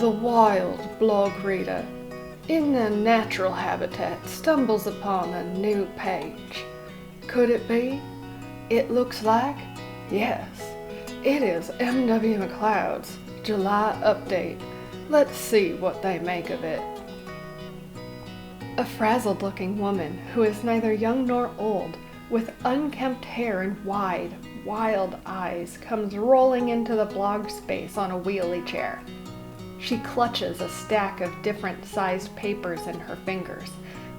The wild blog reader, in their natural habitat, stumbles upon a new page. Could it be? It looks like? Yes, it is M.W. McLEOD'S July update. Let's see what they make of it. A frazzled-looking woman who is neither young nor old, with unkempt hair and wide, wild eyes, comes rolling into the blog space on a wheelie chair. She clutches a stack of different-sized papers in her fingers,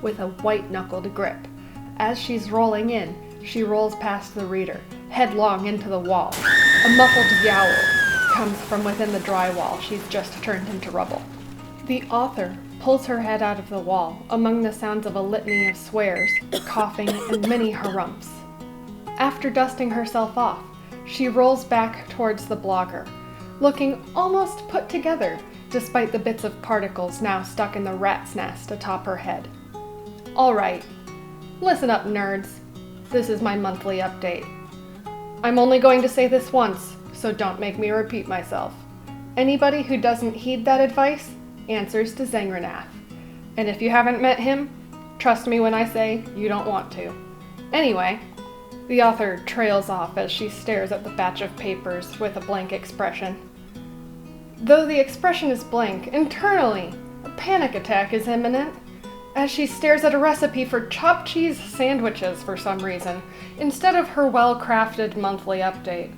with a white-knuckled grip. As she's rolling in, she rolls past the reader, headlong into the wall. A muffled yowl comes from within the drywall she's just turned into rubble. The author pulls her head out of the wall, among the sounds of a litany of swears, coughing, and many harumphs. After dusting herself off, she rolls back towards the blogger, looking almost put together, despite the bits of particles now stuck in the rat's nest atop her head. Alright, listen up, nerds. This is my monthly update. I'm only going to say this once, so don't make me repeat myself. Anybody who doesn't heed that advice answers to Zangranath. And if you haven't met him, trust me when I say you don't want to. Anyway, the author trails off as she stares at the batch of papers with a blank expression. Though the expression is blank, internally, a panic attack is imminent, as she stares at a recipe for chopped cheese sandwiches for some reason, instead of her well-crafted monthly update.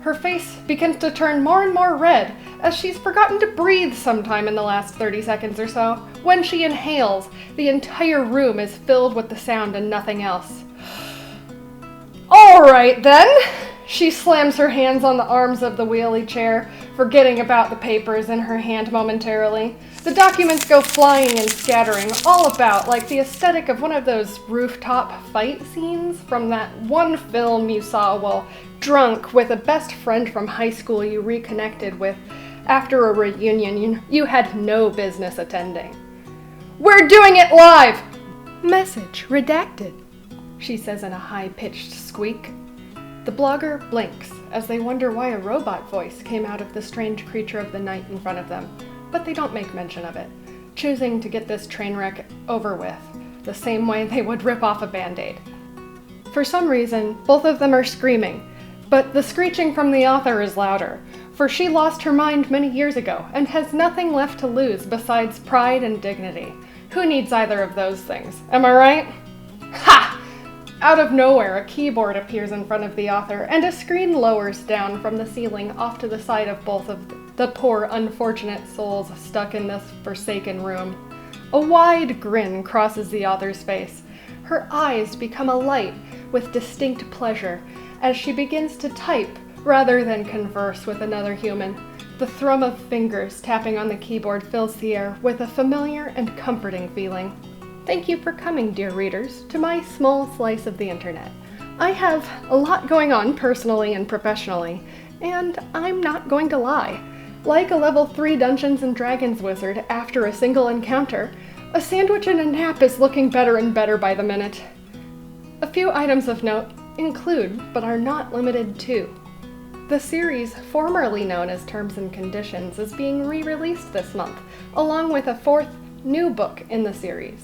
Her face begins to turn more and more red as she's forgotten to breathe sometime in the last 30 seconds or so. When she inhales, the entire room is filled with the sound and nothing else. Alright then! She slams her hands on the arms of the wheelie chair, forgetting about the papers in her hand momentarily. The documents go flying and scattering all about like the aesthetic of one of those rooftop fight scenes from that one film you saw while drunk with a best friend from high school you reconnected with after a reunion you had no business attending. We're doing it live! Message redacted, she says in a high-pitched squeak. The blogger blinks as they wonder why a robot voice came out of the strange creature of the night in front of them, but they don't make mention of it, choosing to get this train wreck over with, the same way they would rip off a Band-Aid. For some reason, both of them are screaming, but the screeching from the author is louder, for she lost her mind many years ago and has nothing left to lose besides pride and dignity. Who needs either of those things, am I right? Ha! Out of nowhere, a keyboard appears in front of the author, and a screen lowers down from the ceiling off to the side of both of the poor, unfortunate souls stuck in this forsaken room. A wide grin crosses the author's face. Her eyes become alight with distinct pleasure as she begins to type rather than converse with another human. The thrum of fingers tapping on the keyboard fills the air with a familiar and comforting feeling. Thank you for coming, dear readers, to my small slice of the internet. I have a lot going on personally and professionally, and I'm not going to lie. Like a level 3 Dungeons & Dragons wizard after a single encounter, a sandwich and a nap is looking better and better by the minute. A few items of note include, but are not limited to, the series formerly known as Terms and Conditions is being re-released this month, along with a 4th new book in the series.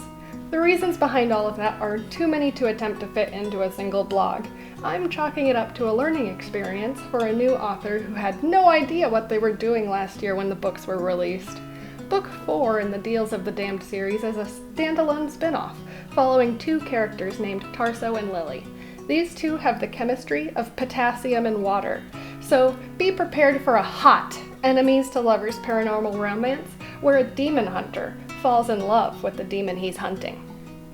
The reasons behind all of that are too many to attempt to fit into a single blog. I'm chalking it up to a learning experience for a new author who had no idea what they were doing last year when the books were released. Book 4 in the Deals of the Damned series is a standalone spin-off, following 2 characters named Tarso and Lily. These two have the chemistry of potassium and water, so be prepared for a hot enemies to lovers paranormal romance where a demon hunter falls in love with the demon he's hunting.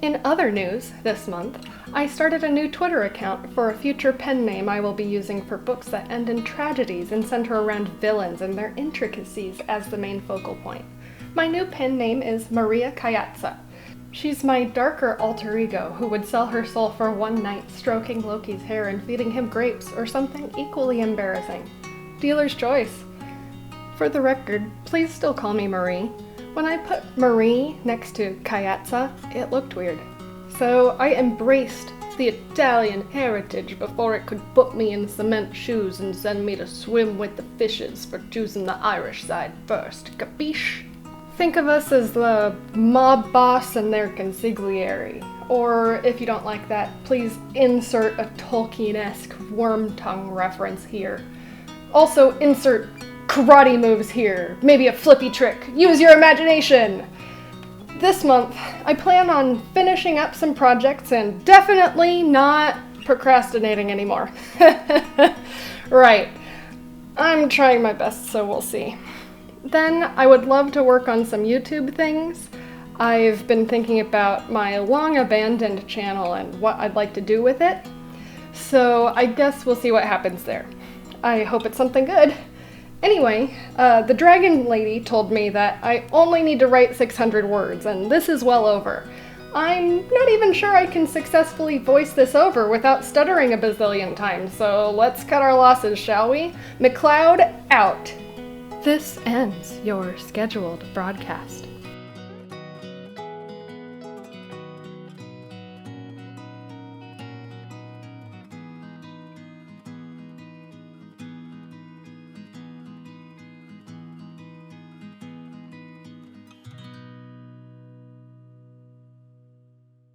In other news, this month, I started a new Twitter account for a future pen name I will be using for books that end in tragedies and center around villains and their intricacies as the main focal point. My new pen name is Maria Kayatsa. She's my darker alter ego who would sell her soul for one night stroking Loki's hair and feeding him grapes or something equally embarrassing. Dealer's choice. For the record, please still call me Marie. When I put Marie next to Kayatsa, it looked weird. so I embraced the Italian heritage before it could put me in cement shoes and send me to swim with the fishes for choosing the Irish side first, capiche? Think of us as the mob boss and their consigliere. Or, if you don't like that, please insert a Tolkien-esque worm tongue reference here. Also, insert karate moves here. Maybe a flippy trick. Use your imagination! This month, I plan on finishing up some projects and definitely not procrastinating anymore. Right. I'm trying my best, so we'll see. Then, I would love to work on some YouTube things. I've been thinking about my long-abandoned channel and what I'd like to do with it. So I guess we'll see what happens there. I hope it's something good. Anyway, the dragon lady told me that I only need to write 600 words, and this is well over. I'm not even sure I can successfully voice this over without stuttering a bazillion times, so let's cut our losses, shall we? McLeod, out. This ends your scheduled broadcast.